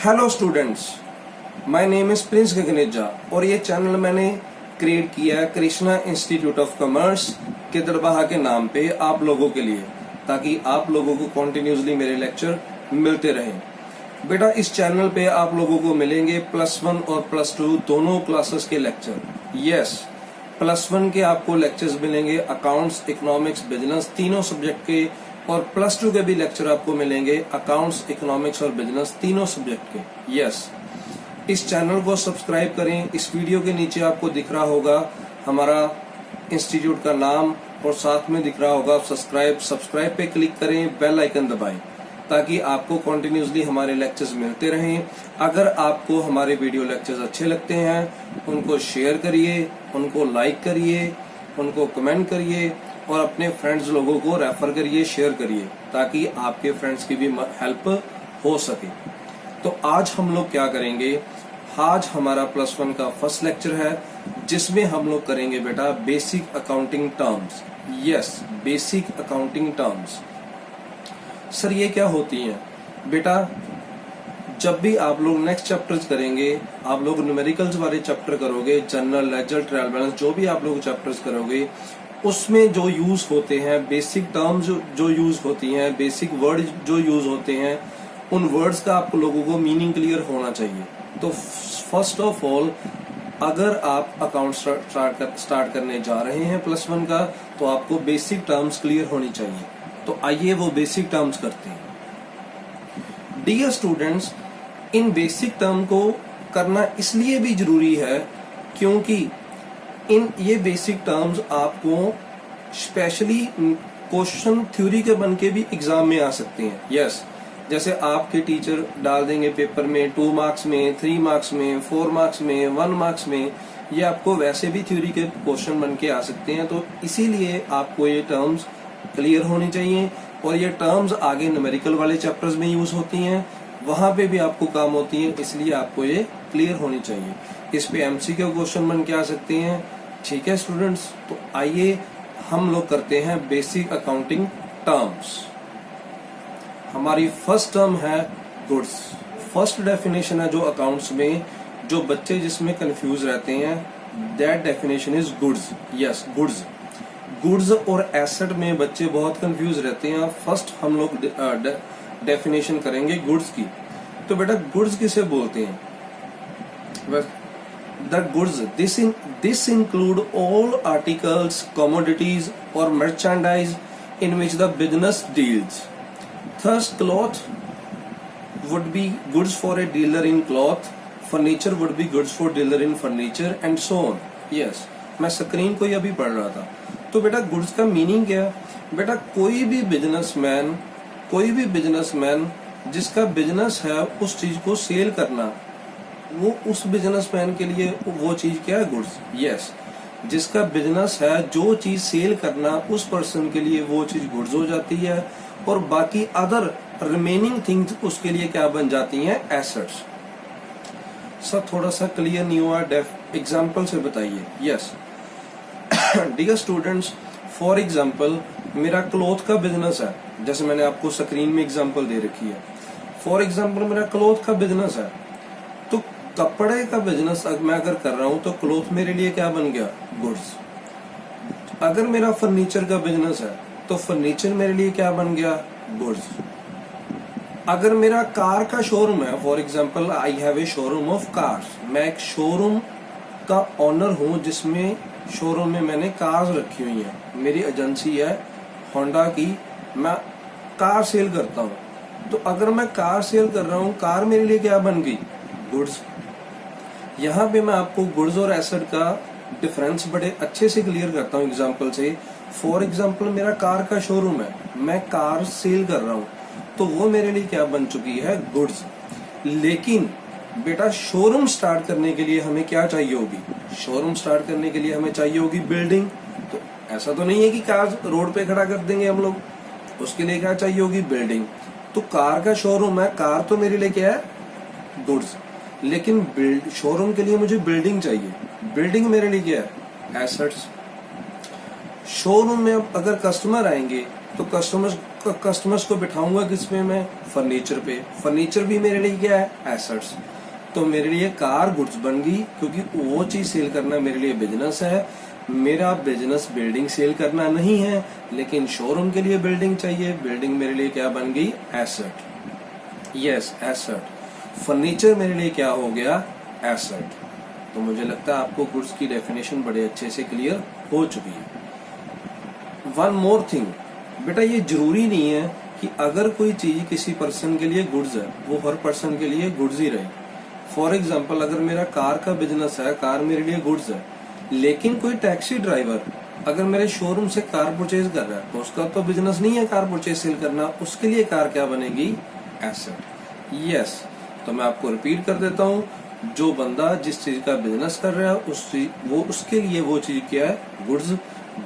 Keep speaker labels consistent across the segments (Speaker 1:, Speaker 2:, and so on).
Speaker 1: Hello students, my name is Prince Gaganeja और ये channel मैंने क्रिएट किया है कृष्णा इंस्टीट्यूट ऑफ कॉमर्स के दरबाहा के नाम पे आप लोगों के लिए, ताकि आप लोगों को कॉन्टिन्यूसली मेरे लेक्चर मिलते रहें। बेटा, इस चैनल पे आप लोगों को मिलेंगे +1 और +2 दोनों क्लासेस के लेक्चर। यस, +1 के आपको लेक्चर्स मिलेंगे अकाउंट्स, इकोनॉमिक्स, बिजनेस तीनों सब्जेक्ट के, और +2 के भी लेक्चर आपको मिलेंगे अकाउंट्स, इकोनॉमिक्स और बिजनेस तीनों सब्जेक्ट के। यस, इस चैनल को सब्सक्राइब करें। इस वीडियो के नीचे आपको दिख रहा होगा हमारा इंस्टीट्यूट का नाम और साथ में दिख रहा होगा सब्सक्राइब पे क्लिक करें, बेल आइकन दबाएं ताकि आपको कॉन्टिन्यूसली हमारे लेक्चर्स मिलते रहें। अगर आपको हमारे वीडियो लेक्चर्स अच्छे लगते हैं उनको शेयर करिए, उनको लाइक करिए, उनको कमेंट करिए और अपने फ्रेंड्स लोगों को रेफर करिए, शेयर करिए ताकि आपके फ्रेंड्स की भी हेल्प हो सके। तो आज हम लोग क्या करेंगे, आज हमारा +1 का फर्स्ट लेक्चर है जिसमें हम लोग करेंगे बेटा basic accounting terms. Yes, basic accounting terms. Sir ये क्या होती हैं बेटा? जब भी आप लोग नेक्स्ट चैप्टर्स करेंगे, आप लोग न्यूमेरिकल्स वाले चैप्टर करोगे, जनरल, लेजर, ट्रायल बैलेंस, जो भी आप लोग चैप्टर्स करोगे उसमें जो यूज होते हैं बेसिक टर्म्स, जो यूज होती हैं, बेसिक वर्ड जो यूज होते हैं, उन वर्ड्स का आप लोगों को मीनिंग क्लियर होना चाहिए। तो फर्स्ट ऑफ ऑल, अगर आप अकाउंट स्टार्ट करने जा रहे हैं +1 का, तो आपको बेसिक टर्म्स क्लियर होनी चाहिए। तो आइए वो बेसिक टर्म्स करते हैं। डियर स्टूडेंट्स, इन बेसिक टर्म को करना इसलिए भी जरूरी है क्योंकि ये बेसिक टर्म्स आपको स्पेशली क्वेश्चन थ्योरी के बन के भी एग्जाम में आ सकते हैं। यस, जैसे आपके टीचर डाल देंगे पेपर में 2 मार्क्स में, 3 मार्क्स में, 4 मार्क्स में, 1 मार्क्स में, ये आपको वैसे भी थ्योरी के क्वेश्चन बन के आ सकते हैं। तो इसीलिए आपको ये टर्म्स क्लियर होनी चाहिए और ये टर्म्स आगे न्यूमेरिकल वाले चैप्टर्स में यूज होती हैं, वहां पे भी आपको काम होती है, इसलिए आपको ये क्लियर होनी चाहिए। इस पे एमसीक्यू क्वेश्चन बन के आ सकते हैं। ठीक है स्टूडेंट्स, तो आइए हम लोग करते हैं बेसिक अकाउंटिंग टर्म्स। हमारी फर्स्ट टर्म है गुड्स। फर्स्ट डेफिनेशन है जो अकाउंट्स में जो बच्चे जिसमें कंफ्यूज रहते हैं, that definition is goods. Yes, goods. Goods और एसेट में बच्चे बहुत कंफ्यूज रहते हैं। फर्स्ट हम लोग डेफिनेशन करेंगे गुड्स की। तो बेटा गुड्स किसे बोलते हैं? The goods, this include all articles, commodities or merchandise in which the business deals. Thus, cloth would be goods for a dealer in cloth, furniture would be goods for dealer in furniture and so on. Yes, मैं screen को ही अभी पढ़ रहा था। तो बेटा goods का meaning क्या है? बेटा कोई भी बिजनेसमैन जिसका बिजनेस है उस चीज को सेल करना, वो उस बिजनेसमैन के लिए वो चीज क्या है? गुड्स। यस, जिसका बिजनेस है जो चीज सेल करना, उस पर्सन के लिए वो चीज गुड्स हो जाती है और बाकी अदर रिमेनिंग थिंग्स उसके लिए क्या बन जाती हैं? एसेट्स। सर थोड़ा सा क्लियर नहीं हुआ, एग्जाम्पल से बताइए। Yes dear students, for example मेरा क्लॉथ का बिजनेस है, जैसे मैंने आपको स्क्रीन में एग्जाम्पल दे रखी है। फॉर एग्जाम्पल मेरा क्लॉथ का बिजनेस है, तो कपड़े का बिजनेस मैं अगर कर रहा हूं तो क्लॉथ मेरे लिए क्या बन गया? गुड्स। अगर मेरा फर्नीचर का बिजनेस है तो फर्नीचर मेरे लिए क्या बन गया? गुड्स। अगर मेरा कार का शोरूम है, for example I have a showroom of cars, मैं एक शोरूम का ऑनर हूं जिसमें शोरूम में मैंने कार्स रखी हुई हैं, मेरी एजेंसी है होंडा की, मैं कार सेल करता हूं। तो अगर मैं कार सेल कर रहा हूं, कार मेरे लिए क्या बन गई? गुड्स। यहाँ पे मैं आपको गुड्स और एसेट का डिफरेंस बड़े अच्छे से क्लियर करता हूँ एग्जांपल से। फॉर एग्जांपल मेरा कार का शोरूम है, मैं कार सेल कर रहा हूँ, तो वो मेरे लिए क्या बन चुकी है? गुड्स। लेकिन बेटा शोरूम स्टार्ट करने के लिए हमें क्या चाहिए होगी? शोरूम स्टार्ट करने के लिए हमें चाहिए होगी बिल्डिंग। तो ऐसा तो नहीं है कि कार रोड पे खड़ा कर देंगे हम लोग, उसके लिए क्या चाहिए होगी? बिल्डिंग। तो कार का शोरूम है, कार तो मेरे लिए क्या है? गुड्स। लेकिन शोरूम के लिए मुझे बिल्डिंग चाहिए, बिल्डिंग मेरे लिए क्या है? एसेट्स। शोरूम में अगर कस्टमर आएंगे तो कस्टमर्स को बिठाऊंगा किस पे मैं? फर्नीचर पे। फर्नीचर भी मेरे लिए क्या है? एसेट्स। तो मेरे लिए कार गुड्स बन गई, क्योंकि वो चीज सेल करना मेरे लिए बिजनेस है। मेरा बिजनेस बिल्डिंग सेल करना नहीं है, लेकिन शोरूम के लिए बिल्डिंग चाहिए। बिल्डिंग मेरे लिए क्या बन गई? एसेट। Yes, asset. फर्नीचर मेरे लिए क्या हो गया? एसेट। तो मुझे लगता है आपको गुड्स की डेफिनेशन बड़े अच्छे से क्लियर हो चुकी है। वन मोर थिंग, बेटा ये जरूरी नहीं है कि अगर कोई चीज किसी पर्सन के लिए गुड्स है वो हर पर्सन के लिए गुड्स ही रहे। फॉर एग्जाम्पल, अगर मेरा कार का बिजनेस है, कार मेरे लिए गुड्स है, लेकिन कोई टैक्सी ड्राइवर अगर मेरे शोरूम से कार परचेज कर रहा है तो उसका तो बिजनेस नहीं है कार परचेज सेल करना, उसके लिए कार क्या बनेगी? एसेट। यस, तो मैं आपको रिपीट कर देता हूँ, जो बंदा जिस चीज का बिजनेस कर रहा है उसके लिए वो चीज क्या है? गुड्स।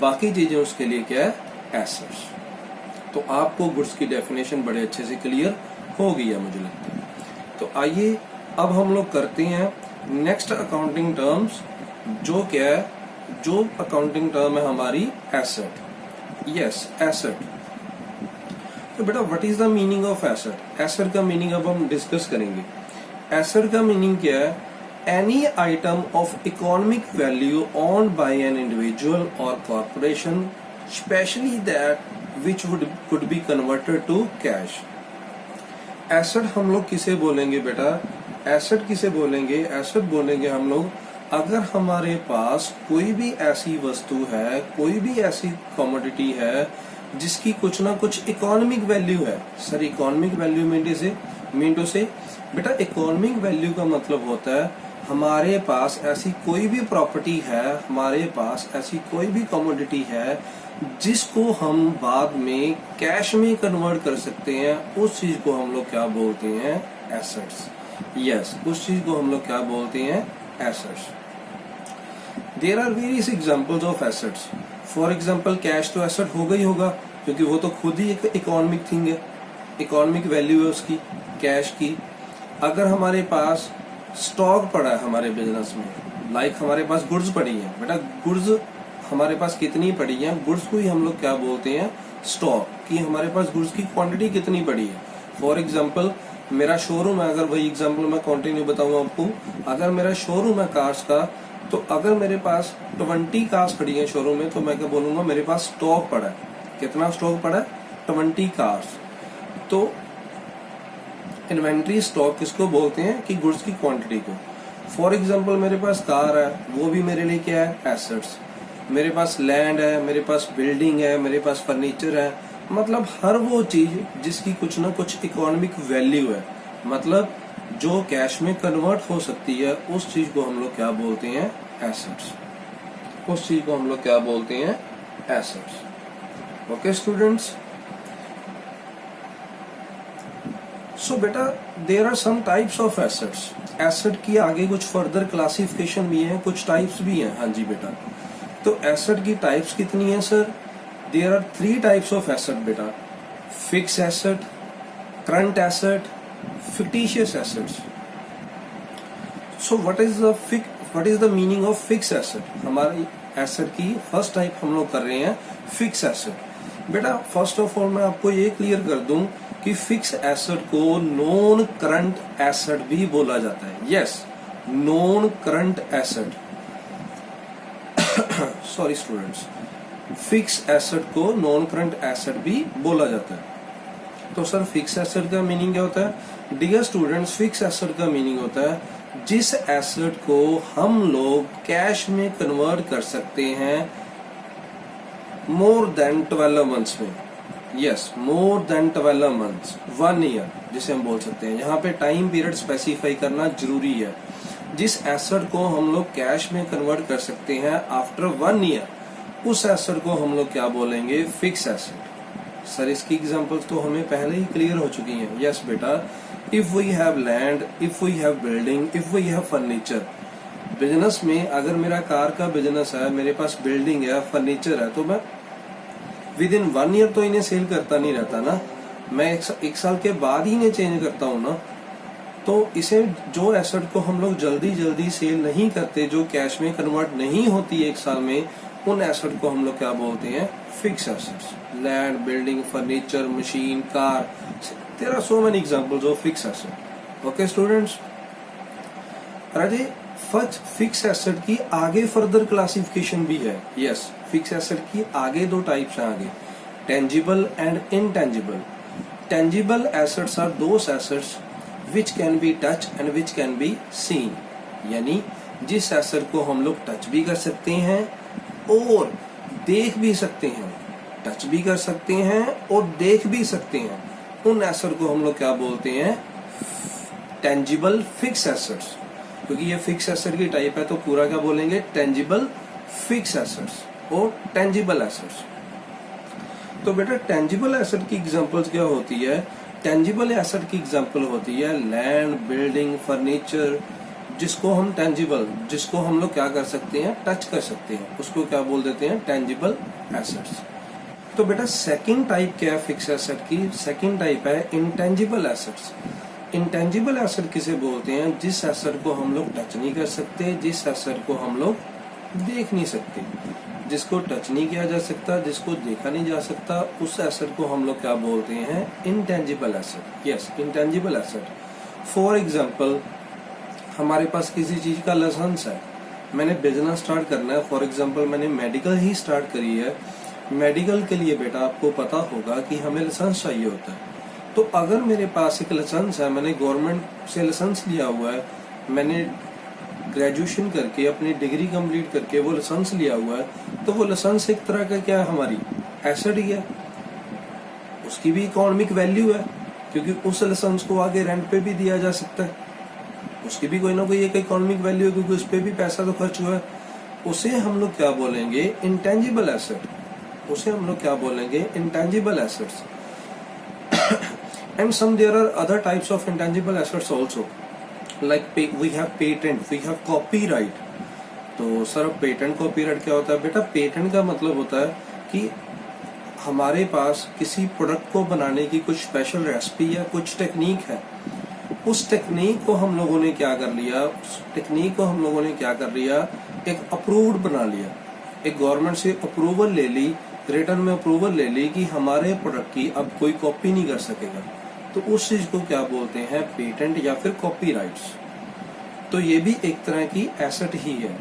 Speaker 1: बाकी चीजें उसके लिए क्या है? एसेट्स। तो आपको गुड्स की डेफिनेशन बड़े अच्छे से क्लियर हो गई है मुझे लगता है। तो आइए अब हम लोग करते हैं नेक्स्ट अकाउंटिंग टर्म्स, जो क्या है? जो अकाउंटिंग टर्म है हमारी एसेट। Yes, asset. तो बेटा what is the meaning of asset? Asset का मीनिंग अब हम डिस्कस करेंगे। एसेट का मीनिंग क्या है? Any item of economic value owned by an individual or corporation, especially that which could be converted to cash। Asset हम लोग किसे बोलेंगे बेटा? एसेट किसे बोलेंगे? एसेट बोलेंगे हम लोग अगर हमारे पास कोई भी ऐसी वस्तु है, कोई भी ऐसी कमोडिटी है जिसकी कुछ ना कुछ इकोनॉमिक वैल्यू है। Sir, economic value mean to say बेटा, इकोनॉमिक वैल्यू का मतलब होता है हमारे पास ऐसी कोई भी प्रॉपर्टी है, हमारे पास ऐसी कोई भी कमोडिटी है जिसको हम बाद में कैश में कन्वर्ट कर सकते हैं। उस चीज को हम लोग क्या बोलते हैं? एसेट्स। यस, उस चीज को हम लोग क्या बोलते हैं? Assets. There are various examples of assets. For example, cash तो एसेट होगा ही होगा, क्योंकि वो तो खुद ही एक इकोनॉमिक थिंग है, इकोनॉमिक वैल्यू है उसकी, कैश की। अगर हमारे पास स्टॉक पड़ा है हमारे बिजनेस में, लाइक हमारे पास गुड्स पड़ी है बेटा, गुड्स हमारे पास कितनी पड़ी है? गुड्स को ही हम लोग क्या बोलते हैं? स्टॉक। कि हमारे पास गुड्स की क्वांटिटी कितनी पड़ी है। फॉर एग्जांपल, मेरा शोरूम है, अगर वही एग्जांपल मैं कंटिन्यू बताऊं आपको, अगर मेरा शोरूम है कार्स का, तो अगर मेरे पास 20 कार्स पड़ी है शोरूम में, तो मैं क्या बोलूंगा? मेरे पास स्टॉक पड़ा है। कितना स्टॉक पड़ा है? 20 कार्स। तो इन्वेंट्री स्टॉक किसको बोलते हैं? कि गुड्स की क्वांटिटी को। फॉर एग्जांपल, मेरे पास कार है, वो भी मेरे लिए क्या है? एसेट्स। मेरे पास लैंड है, मेरे पास बिल्डिंग है, मेरे पास फर्नीचर है, मतलब हर वो चीज जिसकी कुछ ना कुछ इकोनॉमिक वैल्यू है, मतलब जो कैश में कन्वर्ट हो सकती है, उस चीज को हम लोग क्या बोलते हैं? एसेट्स। उस चीज को हम लोग क्या बोलते हैं? एसेट्स। ओके स्टूडेंट्स, सो बेटा there are some types of assets. Asset की आगे कुछ फर्दर क्लासिफिकेशन भी है, कुछ टाइप्स भी हैं। हाँ जी बेटा, तो एसेट की टाइप्स कितनी है sir? There are 3 types of asset बेटा। Fix asset, current asset, fictitious assets. So what is the meaning of fix asset? हमारी एसेट की फर्स्ट टाइप हम लोग कर रहे हैं फिक्स एसेट। बेटा फर्स्ट ऑफ ऑल मैं आपको ये क्लियर कर दूं कि फिक्स एसेट को नॉन करंट एसेट भी बोला जाता है। Yes, non current asset. Sorry students, fix asset को नॉन करंट एसेट भी बोला जाता है। तो सर फिक्स एसेट का मीनिंग क्या होता है? डियर स्टूडेंट्स, फिक्स एसेट का मीनिंग होता है जिस एसेट को हम लोग कैश में कन्वर्ट कर सकते हैं मोर देन 12 मंथ्स में। Yes, more than 12 months, 1 year जिसे हम बोल सकते हैं। यहाँ पे टाइम पीरियड स्पेसिफाई करना जरूरी है। जिस एसेट को हम लोग कैश में कन्वर्ट कर सकते हैं आफ्टर 1 ईयर, उस एसेट को हम लोग क्या बोलेंगे? Fix asset. सर इसकी एग्जांपल्स तो हमें पहले ही क्लियर हो चुकी हैं। यस बेटा, if we have land, if we have building, if we have furniture. Business में अगर मेरा कार का बिजनेस है, मेरे पास बिल्डिंग है, फर्नीचर है, तो मैं विद इन 1 ईयर तो इन्हें सेल करता नहीं रहता ना, मैं एक साल के बाद ही इन्हें चेंज करता हूँ ना। तो इसे जो एसेट को हम लोग जल्दी जल्दी सेल नहीं करते, जो कैश में कन्वर्ट नहीं होती 1 साल में, उन एसेट को हम लोग क्या बोलते हैं, fix assets. Land, building, furniture, machine, car, there are so many examples of fix asset. Okay students, Raje first fix asset की आगे फर्दर क्लासिफिकेशन भी है। यस, फिक्स एसेट की आगे दो टाइप्स हैं आगे, tangible and intangible. Tangible assets are those assets which can be touch and which can be seen, यानी जिस एसेट को हम लोग टच भी कर सकते हैं और देख भी सकते हैं, टच भी कर सकते हैं और देख भी सकते हैं, उन एसेट को हम लोग क्या बोलते हैं, टेंजिबल फिक्स एसेट्स। क्योंकि ये फिक्स एसेट की टाइप है तो पूरा क्या बोलेंगे, टेंजिबल फिक्स एसेट्स और टेंजिबल एसेट्स। तो बेटा टेंजिबल एसेट की एग्जांपल्स क्या होती है, टेंजिबल एसेट की एग्जांपल होती है लैंड, बिल्डिंग, फर्नीचर, जिसको हम टेंजिबल, जिसको हम लोग क्या कर सकते हैं, टच कर सकते हैं, उसको क्या बोल देते हैं, टेंजिबल एसेट्स। तो बेटा सेकंड टाइप क्या है फिक्स एसेट की, सेकंड टाइप है इंटेंजिबल एसेट्स। इंटेंजिबल एसेट किसे बोलते हैं, जिस एसेट को हम लोग टच नहीं कर सकते, जिस एसेट को हम लोग देख नहीं सकते, जिसको टच नहीं किया जा सकता, जिसको देखा नहीं जा सकता, उस एसेट को हम लोग क्या बोलते हैं, intangible asset. Yes, intangible asset. For example, हमारे पास किसी चीज का लाइसेंस है, मैंने बिजनेस स्टार्ट करना है, फॉर एग्जांपल मैंने मेडिकल ही स्टार्ट करी है। मेडिकल के लिए बेटा आपको पता होगा कि हमें लाइसेंस चाहिए होता है। तो अगर मेरे पास एक लाइसेंस है, मैंने गवर्नमेंट से लाइसेंस लिया हुआ है, मैंने ग्रेजुएशन करके अपनी डिग्री कंप्लीट करके वो लाइसेंस लिया हुआ है, तो वो लाइसेंस एक तरह का क्या है, हमारी एसेट ही है, उसकी भी इकोनॉमिक वैल्यू है, क्योंकि उस लाइसेंस को आगे रेंट पे भी दिया जा सकता है, उसकी भी कोई ना कोई एक इकोनॉमिक वैल्यू है, क्योंकि उस पर भी पैसा तो खर्च हुआ है। उसे हम लोग क्या बोलेंगे, इंटेंजिबल एसेट। उसे हम लोग क्या बोलेंगे, intangible assets. And some there are other types of intangible assets also, like we have patent, we have copyright. तो सर पेटेंट कॉपीराइट क्या होता है बेटा, पेटेंट का मतलब होता है कि हमारे पास किसी प्रोडक्ट को बनाने की कुछ स्पेशल रेसिपी या कुछ टेक्निक है, उस टेक्निक को हम लोगों ने क्या कर लिया, उस टेक्निक को हम लोगों ने क्या कर लिया, एक अप्रूव्ड बना लिया, एक गवर्नमेंट से अप्रूवल ले ली, रिटर्न में अप्रूवल ले ली कि हमारे प्रोडक्ट की अब कोई कॉपी नहीं कर सकेगा। तो उस चीज को क्या बोलते हैं, पेटेंट या फिर कॉपीराइट्स। तो ये भी एक तरह की एसेट ही है,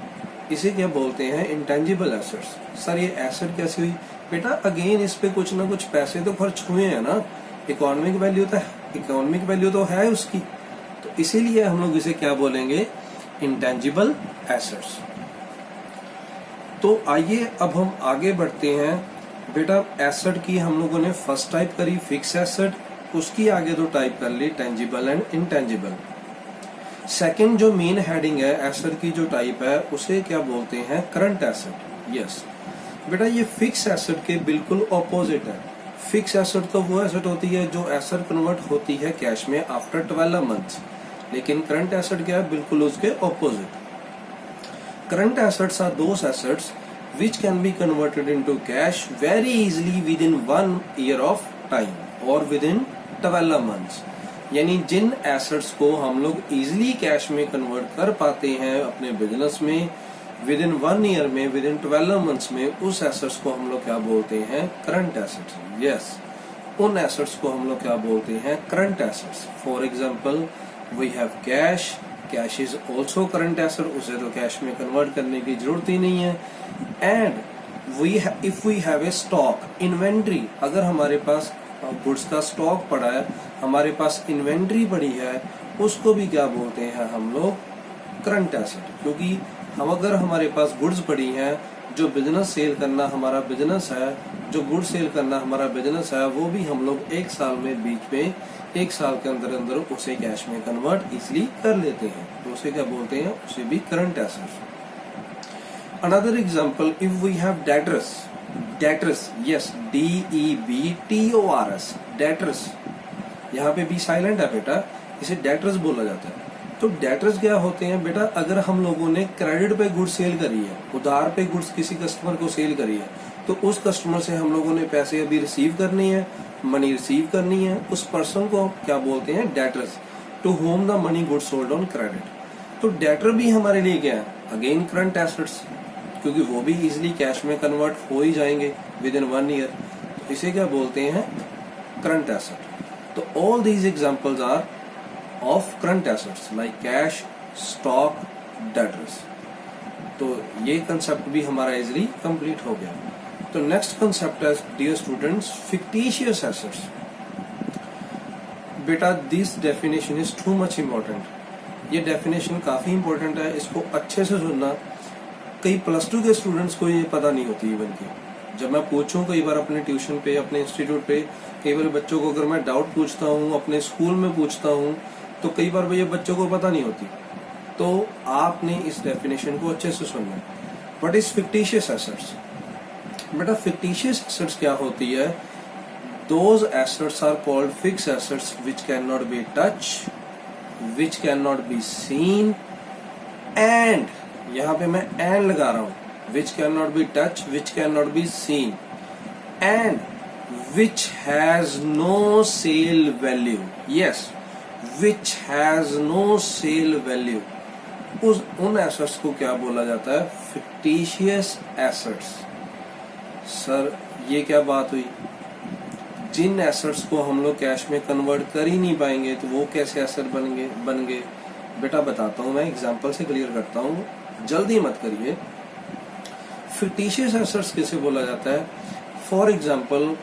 Speaker 1: इसे क्या बोलते हैं, इंटेंजिबल एसेट्स। सर ये एसेट कैसे हुई बेटा, अगेन इस पे कुछ ना कुछ पैसे तो खर्च हुए हैं ना, इकोनॉमिक वैल्यू तो है उसकी, तो इसीलिए हम लोग इसे क्या बोलेंगे, इंटेंजिबल एसेट्स। तो आइए अब हम आगे बढ़ते हैं। बेटा एसेट की हम लोगों ने फर्स्ट टाइप करी फिक्स एसेट, उसकी आगे दो टाइप कर ली, टेंजिबल एंड इनटेंजिबल। सेकंड जो मेन हेडिंग है एसेट की जो टाइप है, उसे क्या बोलते हैं, करंट एसेट। यस बेटा, ये फिक्स एसेट के बिल्कुल ऑपोजिट है। फिक्स एसेट तो वो एसेट होती है जो एसेट कन्वर्ट होती है कैश में आफ्टर 12 मंथ्स, लेकिन करंट एसेट क्या है, बिल्कुल उसके opposite. Current assets are those assets which can be converted into cash very easily within 1 year of time or within 12 months। यानी जिन एसेट्स को हम लोग इजिली कैश में कन्वर्ट कर पाते हैं अपने बिजनेस में विद इन 1 ईयर में, विद इन 12 मंथ्स में, उस एसेट्स को हम लोग क्या बोलते हैं, करंट एसेट्स। यस, उन एसेट्स को हम लोग क्या बोलते हैं, current assets. For example we have cash, cash is also current asset, उसे तो कैश में कन्वर्ट करने की जरूरत ही नहीं है। And if we have a stock, inventory, अगर हमारे पास गुड्स का स्टॉक पड़ा है, हमारे पास इन्वेंट्री पड़ी है, उसको भी क्या बोलते हैं हम लोग, करंट एसेट। क्योंकि हम अगर हमारे पास गुड्स पड़ी हैं, जो बिजनेस सेल करना हमारा बिजनेस है, जो गुड्स सेल करना हमारा बिजनेस है, वो भी हम लोग एक साल में बीच में, एक साल के अंदर अंदर उसे कैश में कन्वर्ट इजिली कर लेते हैं, तो उसे क्या बोलते हैं, उसे भी current asset. Another example, if we have debtors, yes, DEBTORS, debtors, यहाँ पे भी साइलेंट है बेटा, इसे डेटर्स बोला जाता है। तो डेटर्स क्या होते हैं बेटा, अगर हम लोगों ने क्रेडिट पे गुड्स सेल करी है, उधार पे गुड्स किसी कस्टमर को सेल करी है, तो उस कस्टमर से हम लोगों ने पैसे अभी रिसीव करने हैं, मनी रिसीव करनी है, उस पर्सन को क्या बोलते हैं, debtors, to whom the money goods sold on credit. तो डेटर भी हमारे लिए क्या है, अगेन करंट एसेट्स, क्योंकि वो भी इजीली कैश में कन्वर्ट हो ही जाएंगे विद इन 1 ईयर। तो इसे क्या बोलते हैं, करंट एसेट। तो all these examples are of current assets like cash, stock, debtors. तो ये कंसेप्ट भी हमारा इजीली कंप्लीट हो गया। तो नेक्स्ट कंसेप्ट है डियर स्टूडेंट्स, फिक्टिशियस एसेट्स। बेटा this definition is too much important. ये डेफिनेशन काफी इंपॉर्टेंट है, इसको अच्छे से सुनना। कई +2 के स्टूडेंट्स को ये पता नहीं होती इवन की। जब मैं पूछूं कई बार अपने ट्यूशन पे, अपने इंस्टीट्यूट पे, कई बार बच्चों को अगर मैं डाउट पूछता हूँ, अपने स्कूल में पूछता हूँ, तो कई बार भैया बच्चों को पता नहीं होती। तो आपने इस डेफिनेशन को अच्छे से सुनना। What is fictitious assets? बेटा फिक्टिशियस एसेट्स क्या होती है? Those assets are called fixed assets which can not be touch, which can not be seen and, यहां पे मैं एंड लगा रहा हूं, which can not be touch, which can not be seen and which has no sale value. Yes, which has no sale value. उन assets को क्या बोला जाता है? Fictitious assets. सर ये क्या बात हुई? जिन एसेट्स को हम लोग कैश में कन्वर्ट कर ही नहीं पाएंगे तो वो कैसे एसेट बन गए? बेटा बताता हूं, मैं एग्जांपल से क्लियर करता हूं, जल्दी मत करिए। फिक्टिशियस एसेट्स किसे बोला जाता है? फॉर एग्जांपल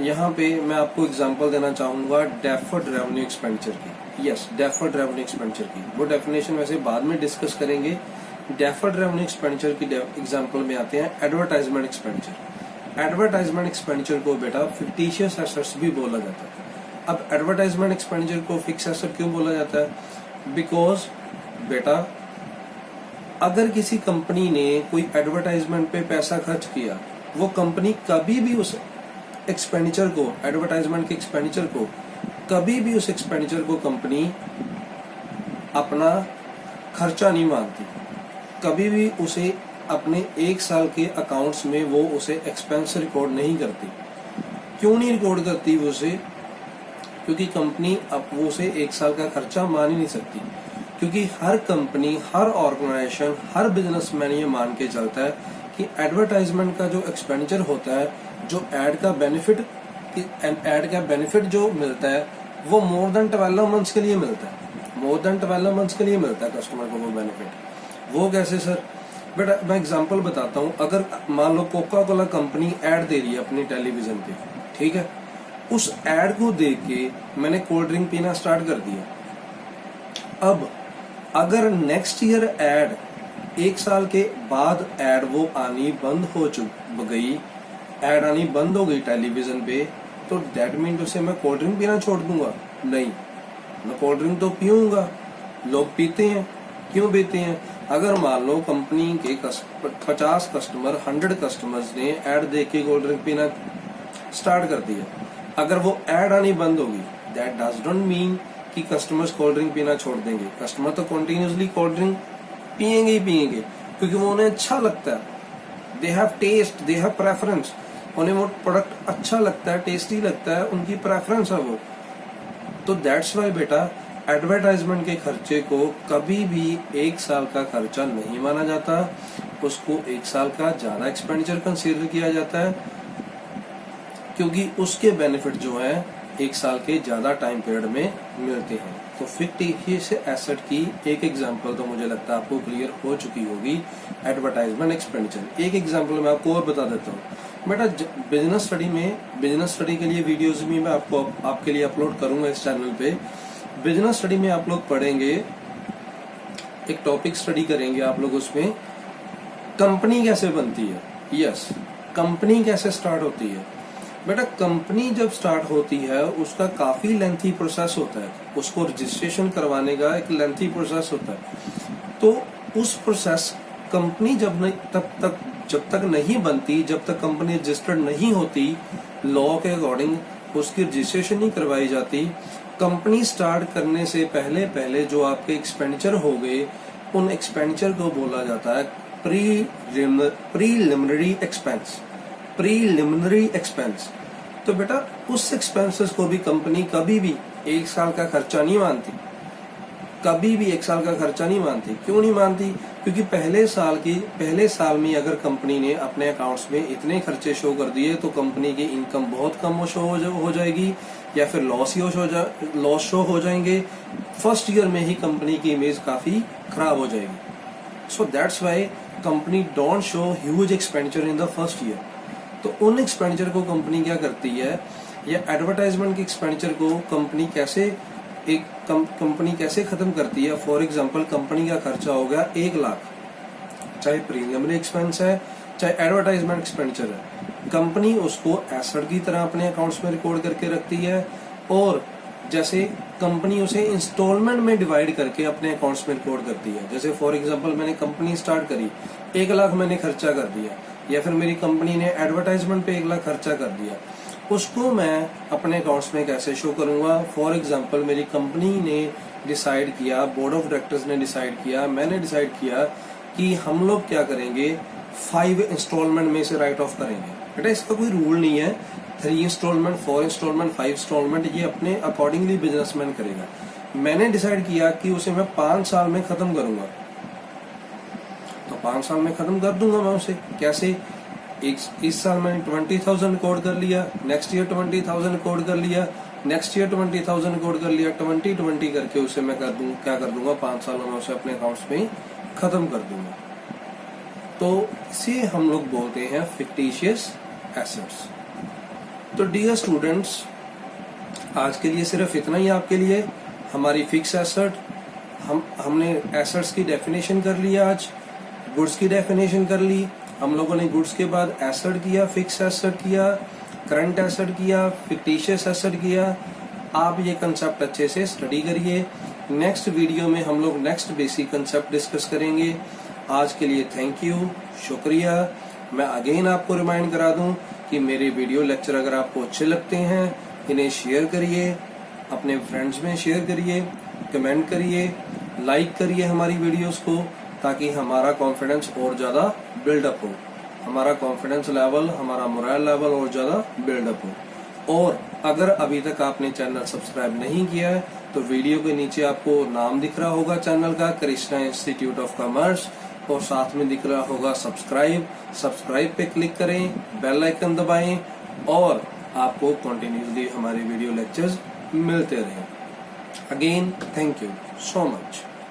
Speaker 1: यहाँ पे मैं आपको एग्जांपल देना चाहूंगा डेफर्ड रेवेन्यू एक्सपेंडिचर की। यस, डेफर्ड रेवेन्यू एक्सपेंडिचर की। वो डेफिनेशन वैसे बाद में डिस्कस करेंगे। डेफर्ड रेवेन्यू एक्सपेंडिचर की एग्जांपल में आते हैं एडवर्टाइजमेंट एक्सपेंडिचर। एडवर्टाइजमेंट एक्सपेंडिचर को बेटा फिक्टिशियस एसेट्स भी बोला जाता है। अब एडवर्टाइजमेंट एक्सपेंडिचर को फिक्स एसेट क्यों बोला जाता है? बिकॉज बेटा अगर किसी कंपनी ने कोई एडवर्टाइजमेंट पे पैसा खर्च किया, वो कंपनी कभी भी उस एक्सपेंडिचर को, एडवर्टाइजमेंट के एक्सपेंडिचर को, कभी भी उस एक्सपेंडिचर को कंपनी अपना खर्चा नहीं मानती। कभी भी उसे अपने 1 साल के अकाउंट्स में वो उसे एक्सपेंस रिकॉर्ड नहीं करती। क्यों नहीं रिकॉर्ड करती वो उसे? क्योंकि कंपनी अब वो उसे 1 साल का खर्चा मान ही नहीं सकती। क्योंकि हर कंपनी, हर ऑर्गेनाइजेशन, हर बिजनेसमैन ये मान के चलता है कि एडवर्टाइजमेंट का जो एक्सपेंडिचर होता है, जो एड का बेनिफिट जो मिलता है, वो मोर देन 12 मंथ्स के लिए मिलता है। मोर देन 12 मंथ्स के लिए मिलता है कस्टमर को वो बेनिफिट। वो कैसे सर? बेटा मैं एग्जांपल बताता हूँ। अगर मान लो कोका कोला कंपनी ऐड दे रही है अपनी टेलीविजन पे, ठीक है, उस ऐड को देख के मैंने कोल्ड ड्रिंक पीना स्टार्ट कर दिया। अब अगर नेक्स्ट ईयर ऐड, 1 साल के बाद ऐड वो आनी बंद हो गई, ऐड आनी बंद हो गई टेलीविजन पे, तो दैट मीन उसे मैं कोल्ड ड्रिंक पीना छोड़ दूंगा? नहीं, मैं कोल्ड ड्रिंक तो पीऊंगा। लोग पीते हैं, क्यों पीते हैं? अगर मान लो कंपनी के 50 कस्टमर, 100 कस्टमर्स ने ऐड देख के कोल्ड ड्रिंक पीना स्टार्ट कर दिया, अगर वो ऐड आनी बंद होगी, दैट डज नॉट मीन कि कस्टमर्स कोल्ड ड्रिंक पीना छोड़ देंगे। कस्टमर तो कंटिन्यूसली कोल्ड ड्रिंक पियेंगे ही पियेंगे, क्योंकि वो उन्हें अच्छा लगता है। They have taste, they have preference. उन्हें वो प्रोडक्ट अच्छा लगता है, टेस्टी लगता है, उनकी प्रेफरेंस है वो। तो दैट्स वाई बेटा एडवर्टाइजमेंट के खर्चे को कभी भी 1 साल का खर्चा नहीं माना जाता, उसको 1 साल का ज्यादा एक्सपेंडिचर कंसीडर किया जाता है, क्योंकि उसके बेनिफिट जो है 1 साल के ज्यादा टाइम पीरियड में मिलते हैं। तो फिक्टिशियस एसेट की एक एग्जांपल तो मुझे लगता है आपको क्लियर हो चुकी होगी, एडवर्टाइजमेंट एक्सपेंडिचर। एक एग्जांपल मैं आपको और बता देता हूँ बेटा। बिजनेस स्टडी के लिए वीडियोस भी मैं आपके लिए अपलोड करूंगा इस चैनल पे। बिजनेस स्टडी में आप लोग पढ़ेंगे, एक टॉपिक स्टडी करेंगे आप लोग, उसमें कंपनी कैसे बनती है। यस, कंपनी कैसे स्टार्ट होती है। बेटा कंपनी जब स्टार्ट होती है उसका काफी लेंथी प्रोसेस होता है, उसको रजिस्ट्रेशन करवाने का एक लेंथी प्रोसेस होता है। तो उस प्रोसेस कंपनी जब तक नहीं बनती, जब तक कंपनी रजिस्टर्ड नहीं होती, लॉ के अकॉर्डिंग उसकी रजिस्ट्रेशन नहीं करवाई जाती, कंपनी स्टार्ट करने से पहले जो आपके एक्सपेंडिचर हो गए, उन एक्सपेंडिचर को बोला जाता है प्रीलिमिनरी एक्सपेंस। तो बेटा उस एक्सपेंसेस को भी कंपनी कभी भी 1 साल का खर्चा नहीं मानती, कभी भी 1 साल का खर्चा नहीं मानती। क्यों नहीं मानती? क्योंकि पहले साल में अगर कंपनी ने अपने अकाउंट्स में इतने खर्चे शो कर दिए तो कंपनी की इनकम बहुत कम शो हो जाएगी या फिर लॉस शो हो जाएंगे। फर्स्ट ईयर में ही कंपनी की इमेज काफी खराब हो जाएगी। So that's why company don't show huge expenditure in the first year. तो उन एक्सपेंडिचर को कंपनी क्या करती है, या एडवर्टाइजमेंट के एक्सपेंडिचर को कंपनी कैसे खत्म करती है। फॉर एग्जांपल कंपनी का खर्चा हो गया 1 लाख, चाहे प्रीलिमिनरी एक्सपेंस है चाहे एडवर्टाइजमेंट एक्सपेंडिचर है, कंपनी उसको एसेट की तरह अपने अकाउंट्स में रिकॉर्ड करके रखती है और जैसे कंपनी उसे इंस्टॉलमेंट में डिवाइड करके अपने अकाउंट्स में रिकॉर्ड करती है। जैसे फॉर एग्जांपल मैंने कंपनी स्टार्ट करी, 1 लाख मैंने खर्चा कर दिया, या फिर मेरी कंपनी ने एडवर्टाइजमेंट पे 1 लाख खर्चा कर दिया, उसको मैं अपने अकाउंट्स में कैसे शो करूंगा। फॉर एग्जांपल मेरी कंपनी ने डिसाइड किया, बोर्ड ऑफ डायरेक्टर्स ने डिसाइड किया, मैंने डिसाइड किया कि हम लोग क्या करेंगे, 5 इंस्टॉलमेंट में से राइट ऑफ करेंगे। बेटा इसका कोई रूल नहीं है, 3 इंस्टॉलमेंट, 4 इंस्टॉलमेंट, 5 इंस्टॉलमेंट, ये अपने अकॉर्डिंगली बिजनेसमैन करेगा। मैंने डिसाइड किया कि उसे मैं 5 साल में खत्म करूंगा, तो 5 साल में खत्म कर दूंगा मैं उसे। कैसे? इस साल मैंने 20,000 रिकॉर्ड कर लिया, नेक्स्ट ईयर 20,000 रिकॉर्ड कर लिया, नेक्स्ट ईयर 20,000 रिकॉर्ड कर लिया, 20 करके उसे मैं क्या कर दूंगा, 5 सालों में उसे अपने अकाउंट्स में खत्म कर दूंगा। तो इसे हम लोग बोलते हैं फिक्टिशियस एसेट्स। तो डियर स्टूडेंट्स, आज के लिए सिर्फ इतना ही आपके लिए। हमारी फिक्स एसेट, हमने एसेट्स की डेफिनेशन कर लिया, आज गुड्स की डेफिनेशन कर ली। हम लोगों ने गुड्स के बाद एसेट किया, फिक्स एसेट किया, करंट एसेट किया, फिक्टिशियस एसेट किया। आप ये कंसेप्ट अच्छे से स्टडी करिए। नेक्स्ट वीडियो में हम लोग नेक्स्ट बेसिक कंसेप्ट डिस्कस करेंगे। आज के लिए थैंक यू, शुक्रिया। मैं अगेन आपको रिमाइंड करा दूं कि मेरे वीडियो लेक्चर अगर आपको अच्छे लगते हैं, इन्हें शेयर करिए, अपने फ्रेंड्स में शेयर करिए, कमेंट करिए, लाइक करिए हमारी वीडियोस को, ताकि हमारा कॉन्फिडेंस और ज्यादा बिल्डअप हो, हमारा कॉन्फिडेंस लेवल, हमारा मोरल लेवल और ज्यादा बिल्डअप हो। और अगर अभी तक आपने चैनल सब्सक्राइब नहीं किया है तो वीडियो के नीचे आपको नाम दिख रहा होगा चैनल का, कृष्णा इंस्टीट्यूट ऑफ कॉमर्स, और साथ में दिख रहा होगा सब्सक्राइब पे क्लिक करें, बेल आइकन दबाएं और आपको कंटिन्यूसली हमारे वीडियो लेक्चर्स मिलते रहें। Again thank you so much.